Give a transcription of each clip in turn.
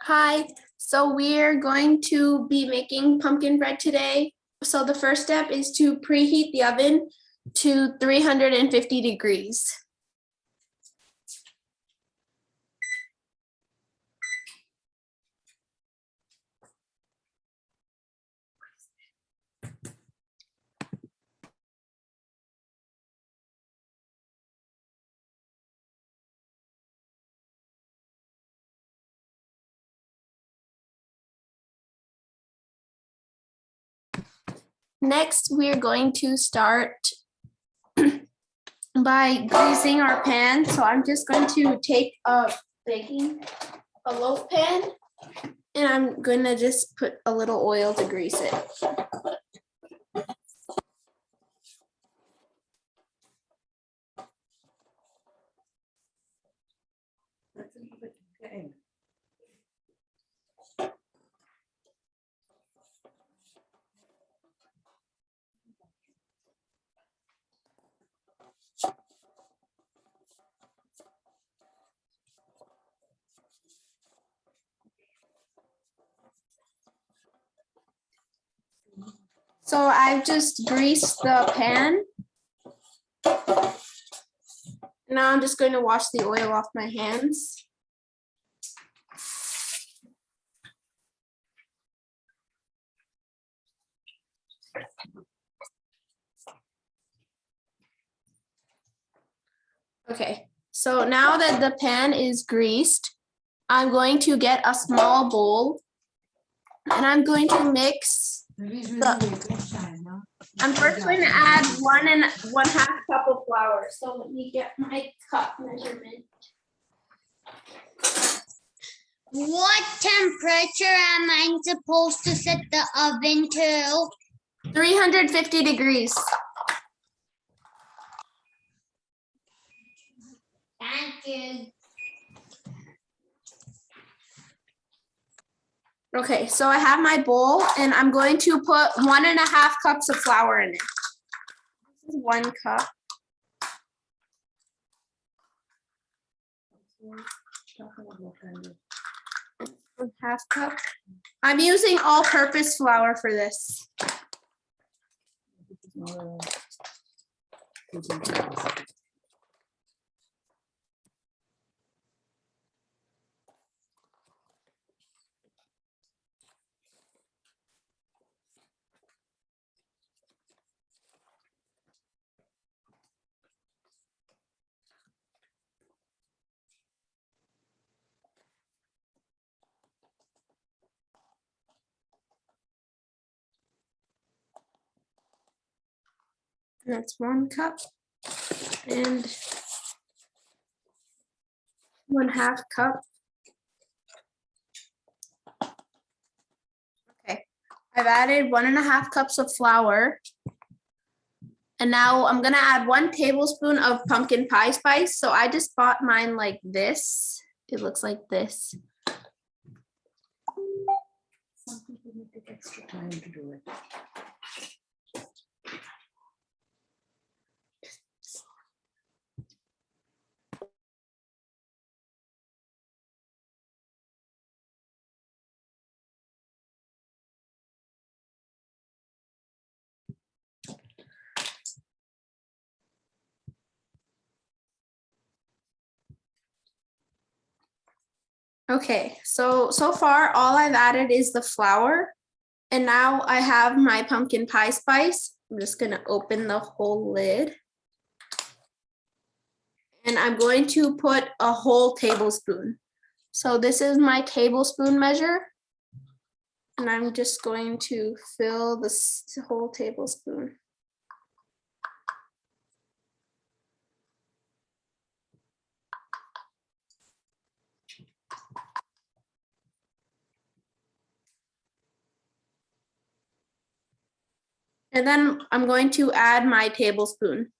Hi, so we're going to be making pumpkin bread today. So the first step is to preheat the oven to 350 degrees. Next, we're going to start by greasing our pan. So I'm just going to take a loaf pan, and I'm gonna just put a little oil to grease it. So I've just greased the pan. Now I'm just going to wash the oil off my hands. Okay, so now that the pan is greased, I'm going to get a small bowl and I'm going to mix. I'm first going to add 1.5 cup of flour. So let me get my cup measurement. What temperature am I supposed to set the oven to? 350 degrees. Thank you. Okay, so I have my bowl and I'm going to put 1.5 cups of flour in it. This is 1 cup. Half cup. I'm using all-purpose flour for this. That's 1 cup and 1/2 cup. Okay, I've added 1.5 cups of flour. And now I'm gonna add 1 tablespoon of pumpkin pie spice. So I just bought mine like this. It looks like this. Some people may take extra time to do it. Okay, so far all I've added is the flour. And now I have my pumpkin pie spice. I'm just gonna open the whole lid. And I'm going to put a whole tablespoon. So this is my tablespoon measure. And I'm just going to fill this whole tablespoon. And then I'm going to add my tablespoon.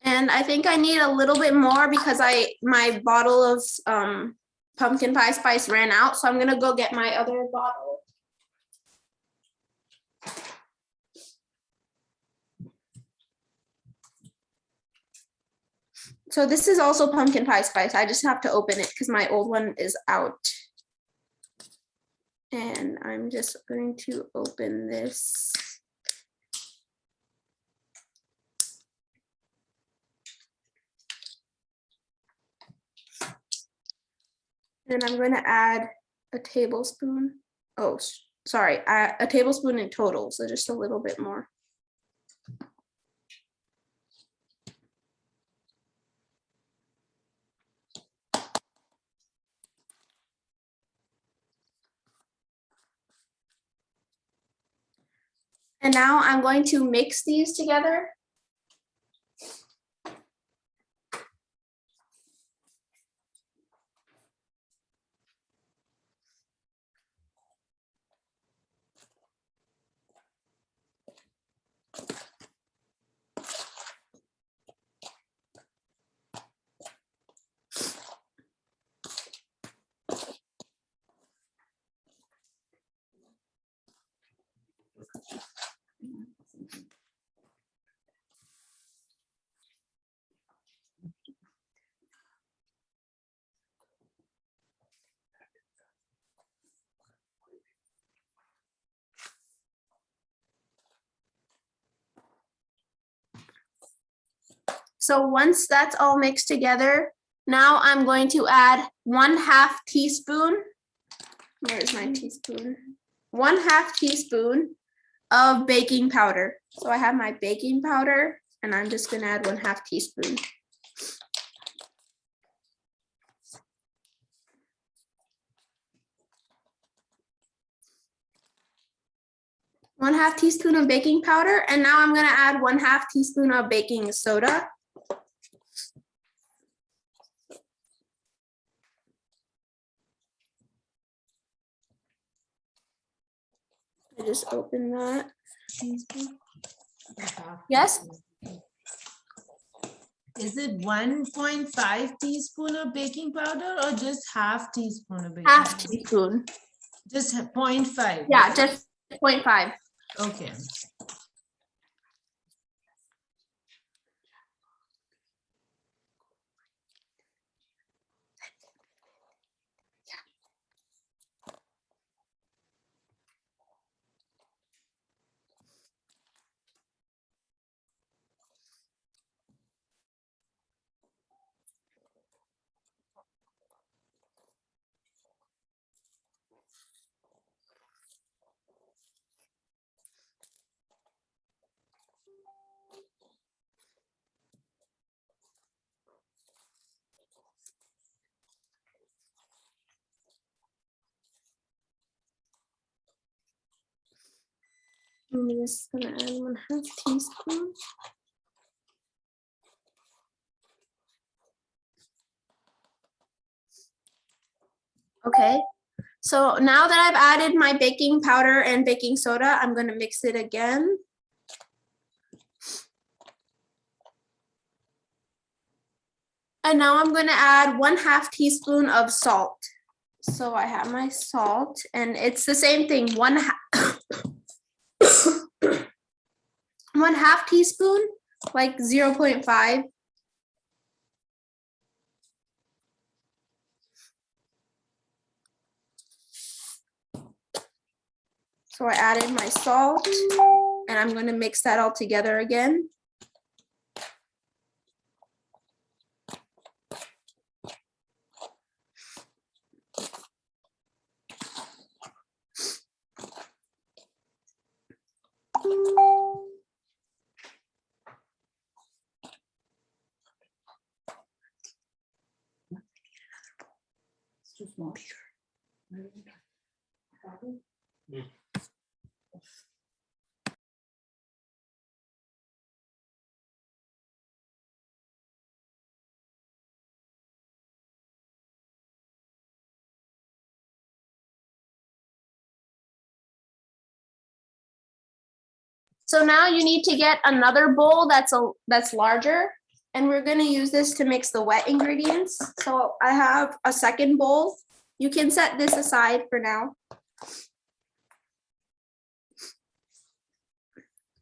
And I think I need a little bit more because my bottle of pumpkin pie spice ran out. So I'm gonna go get my other bottle. So this is also pumpkin pie spice. I just have to open it because my old one is out. And I'm just going to open this. And I'm going to add a tablespoon. Oh, sorry, a tablespoon in total, so just a little bit more. And now I'm going to mix these together. So once that's all mixed together, now I'm going to add 1/2 teaspoon. Where's my teaspoon? 1/2 teaspoon of baking powder. So I have my baking powder and I'm just gonna add 1/2 teaspoon. One-half teaspoon of baking powder, and now I'm gonna add 1/2 teaspoon of baking soda. I just open that. Yes? Is it 1.5 teaspoon of baking powder or just half teaspoon of baking? Half powder? teaspoon. Just 0.5. Yeah, just 0.5. Okay. I'm just gonna add 1/2 teaspoon. Okay, so now that I've added my baking powder and baking soda, I'm gonna mix it again. And now I'm gonna add 1/2 teaspoon of salt. So I have my salt and it's the same thing, 1/2 teaspoon, like 0.5. So I added my salt and I'm going to mix that all together again. It's too small. So now you need to get another bowl that's larger, and we're going to use this to mix the wet ingredients. So I have a second bowl. You can set this aside for now.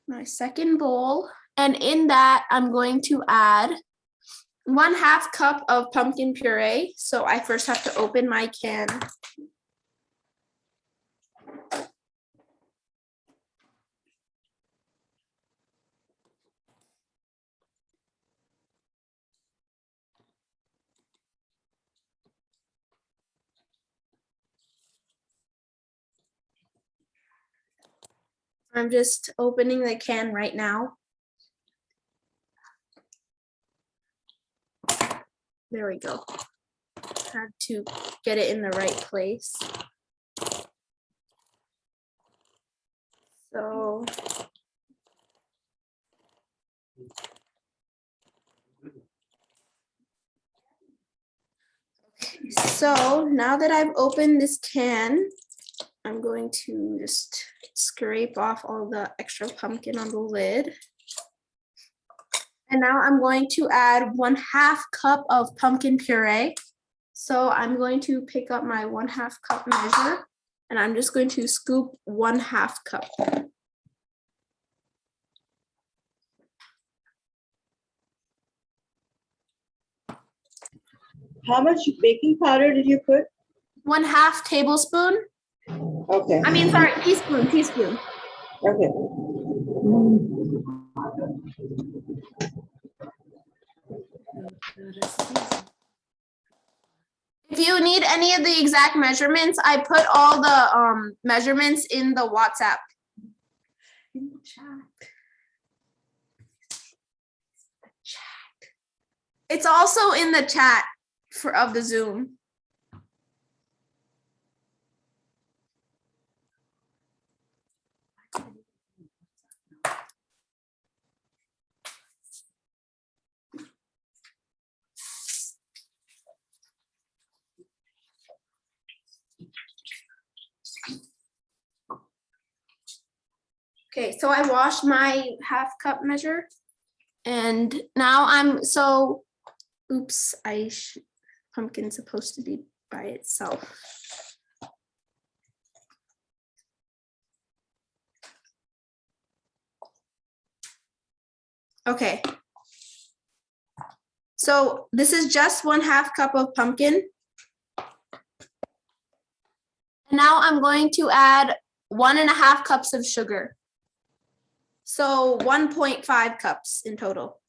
My second bowl, and in that I'm going to add 1/2 cup of pumpkin puree. So I first have to open my can. I'm just opening the can right now. There we go. Had to get it in the right place. So So now that I've opened this can, I'm going to just scrape off all the extra pumpkin on the lid. And now I'm going to add 1/2 cup of pumpkin puree. So I'm going to pick up my 1/2 cup measure and I'm just going to scoop 1/2 cup. How much baking powder did you put? 1/2 tablespoon. Okay. I mean, sorry, teaspoon. Okay. If you need any of the exact measurements, I put all the measurements in the WhatsApp. In the chat. It's also in the chat of the Zoom. Okay, so I washed my 1/2 cup measure and now oops, pumpkin's supposed to be by itself. Okay. So this is just 1/2 cup of pumpkin. And now I'm going to add 1.5 cups of sugar. So 1.5 cups in total.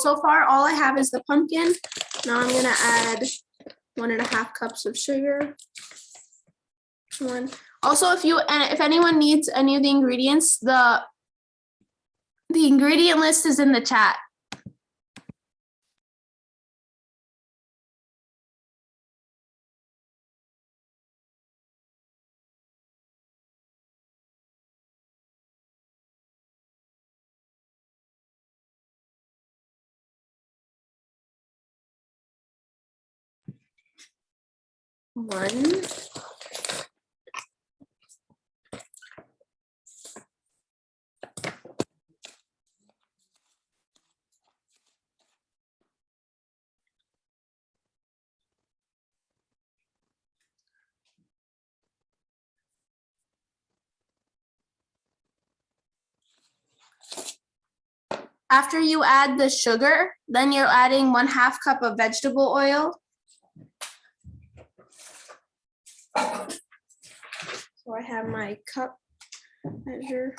So far, all I have is the pumpkin. Now I'm gonna add 1.5 cups of sugar. Also, if anyone needs any of the ingredients, the ingredient list is in the chat. One. After you add the sugar, then you're adding 1/2 cup of vegetable oil. So I have my cup measure.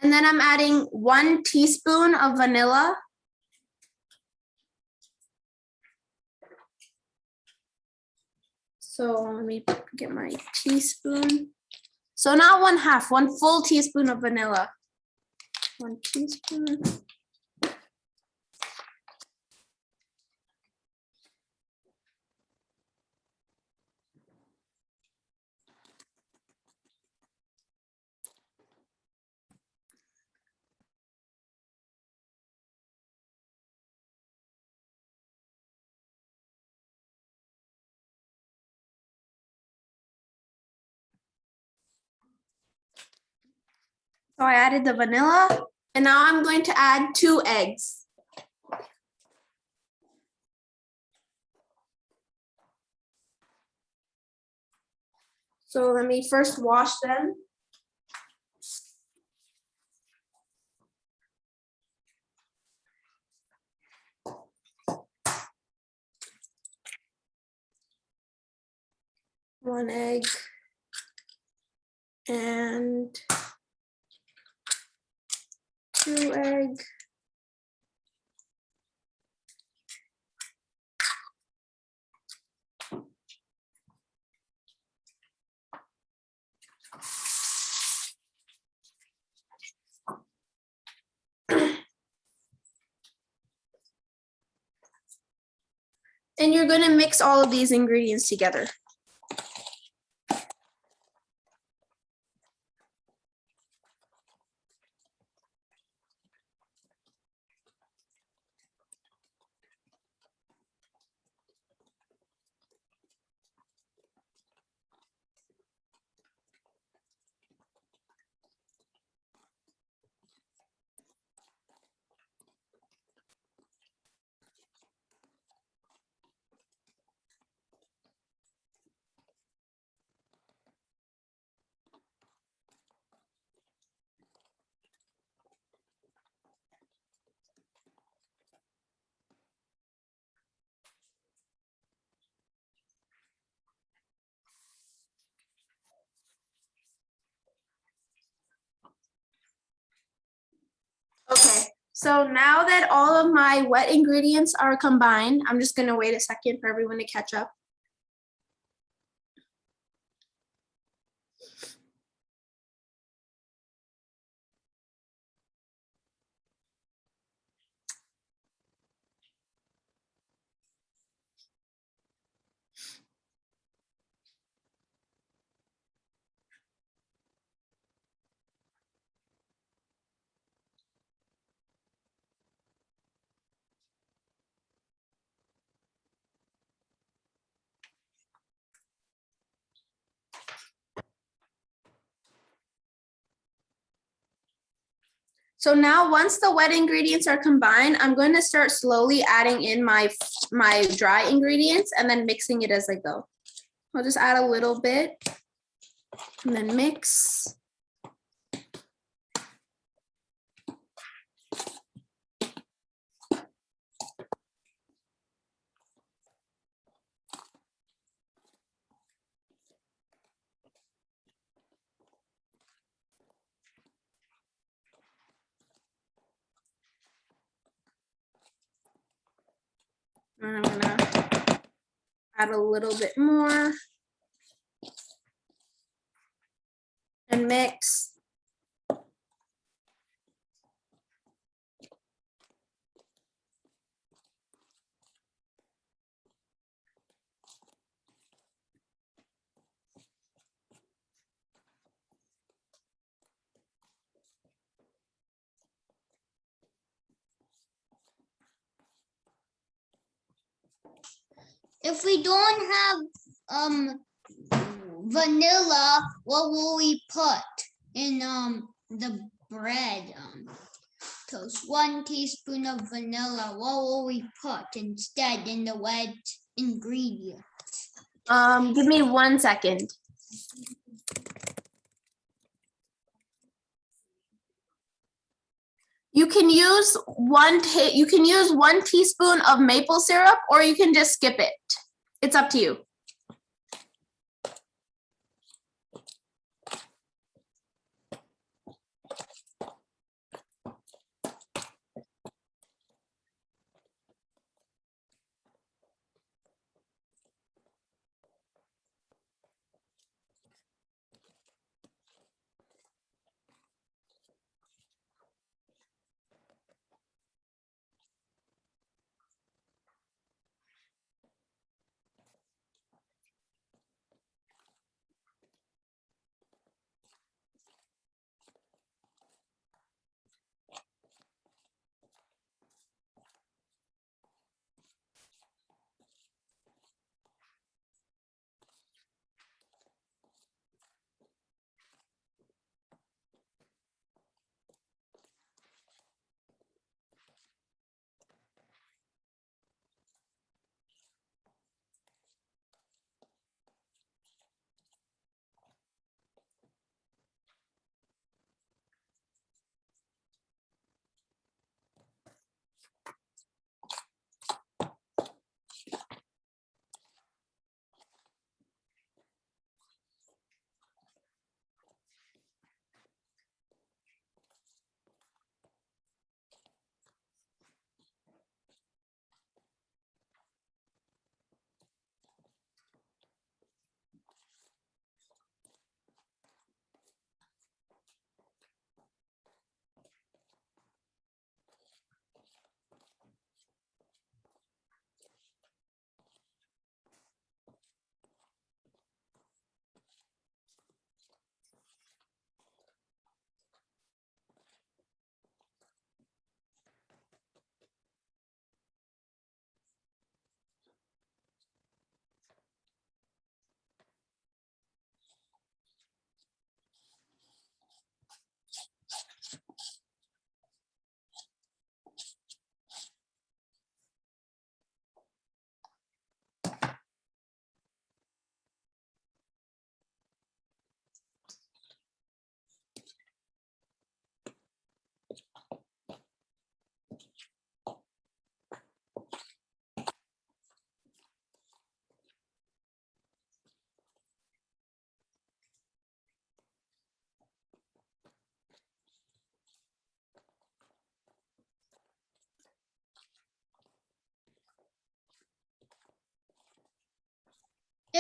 And then I'm adding 1 teaspoon of vanilla. So let me get my teaspoon. So not 1/2, 1 full teaspoon of vanilla. 1 teaspoon. So I added the vanilla, and now I'm going to add 2 eggs. So let me first wash them. One egg and 2 egg. And you're going to mix all of these ingredients together. Okay, so now that all of my wet ingredients are combined, I'm just gonna wait a second for everyone to catch up. So now once the wet ingredients are combined, I'm going to start slowly adding in my dry ingredients and then mixing it as I go. I'll just add a little bit and then mix. And I'm gonna add a little bit more and mix. If we don't have vanilla, what will we put in the bread? Toast 1 teaspoon of vanilla. What will we put instead in the wet ingredient? Give me 1 second. You can use 1 teaspoon of maple syrup, or you can just skip it. It's up to you.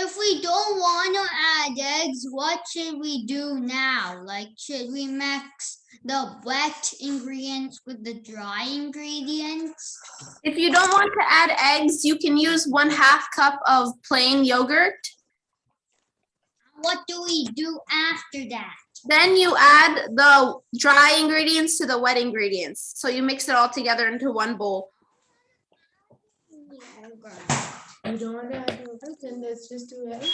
If we don't want to add eggs, what should we do now? Like, should we mix the wet ingredients with the dry ingredients? If you don't want to add eggs, you can use 1/2 cup of plain yogurt. What do we do after that? Then you add the dry ingredients to the wet ingredients. So you mix it all together into one bowl. You don't want to add yogurt, then let's just do eggs.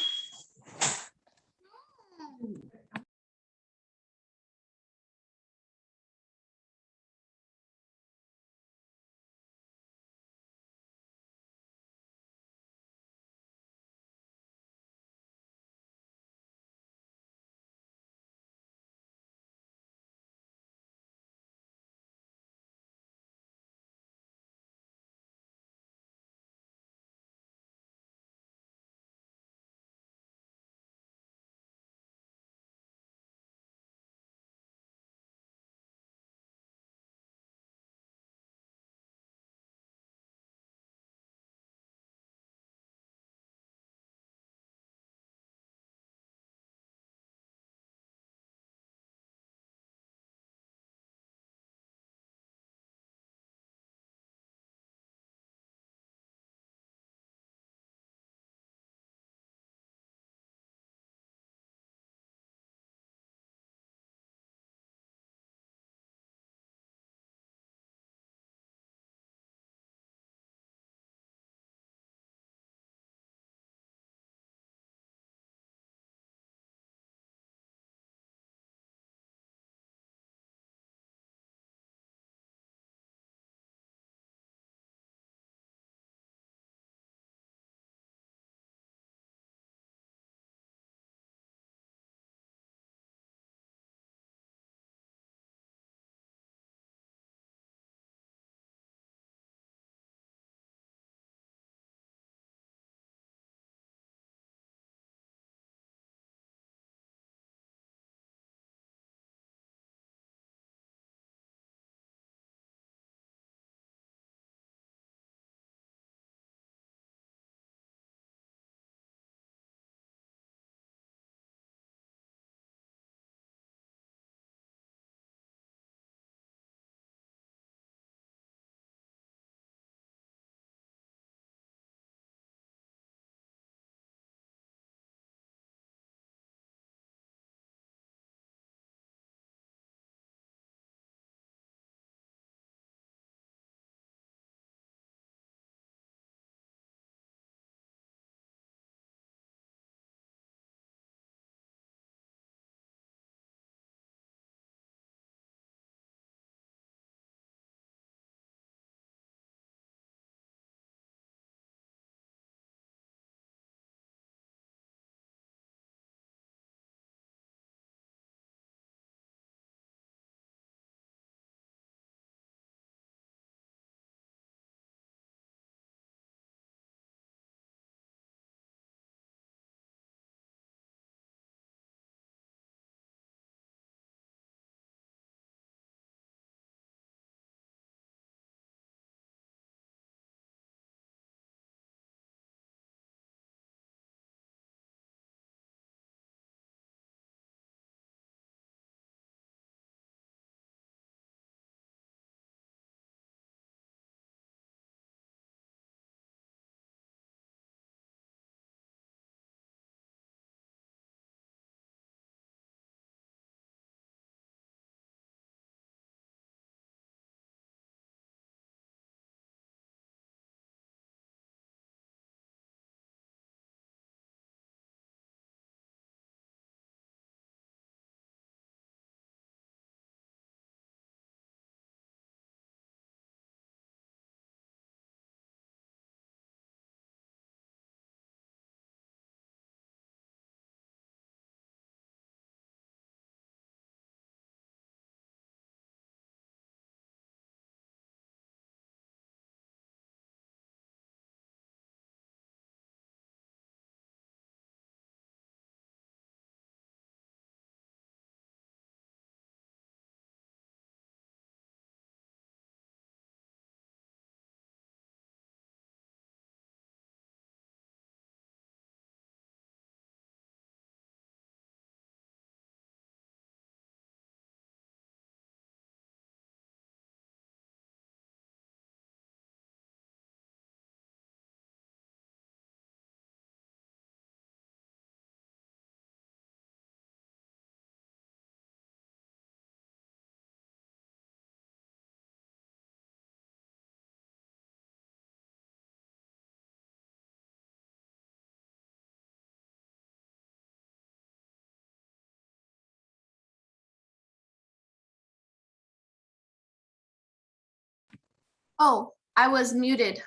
Oh, I was muted.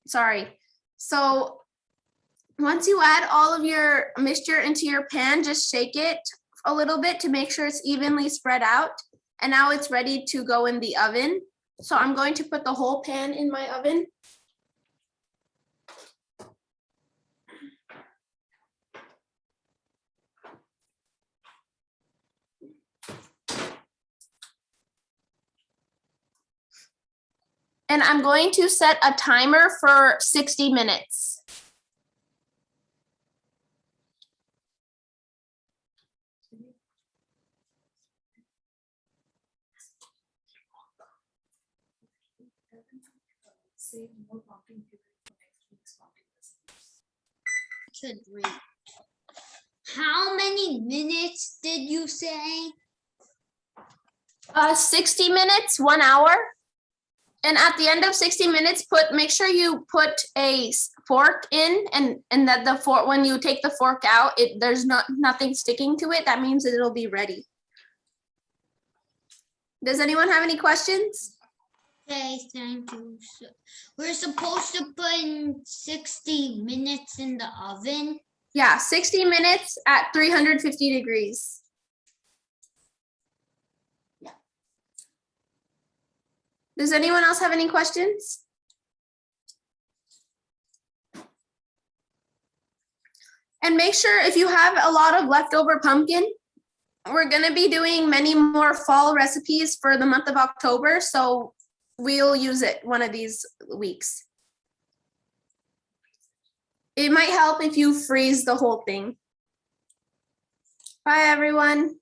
Sorry. So once you add all of your mixture into your pan, just shake it a little bit to make sure it's evenly spread out. And now it's ready to go in the oven. So I'm going to put the whole pan in my oven. And I'm going to set a timer for 60 minutes. Should read. How many minutes did you say? 60 minutes, 1 hour. And at the end of 60 minutes, make sure you put a fork in, and that the fork, when you take the fork out, there's nothing sticking to it. That means that it'll be ready. Does anyone have any questions? Okay, thank you. So we're supposed to put in 60 minutes in the oven. Yeah, 60 minutes at 350 degrees. Yeah. Does anyone else have any questions? And make sure if you have a lot of leftover pumpkin, we're going to be doing many more fall recipes for the month of October. So we'll use it one of these weeks. It might help if you freeze the whole thing. Bye, everyone.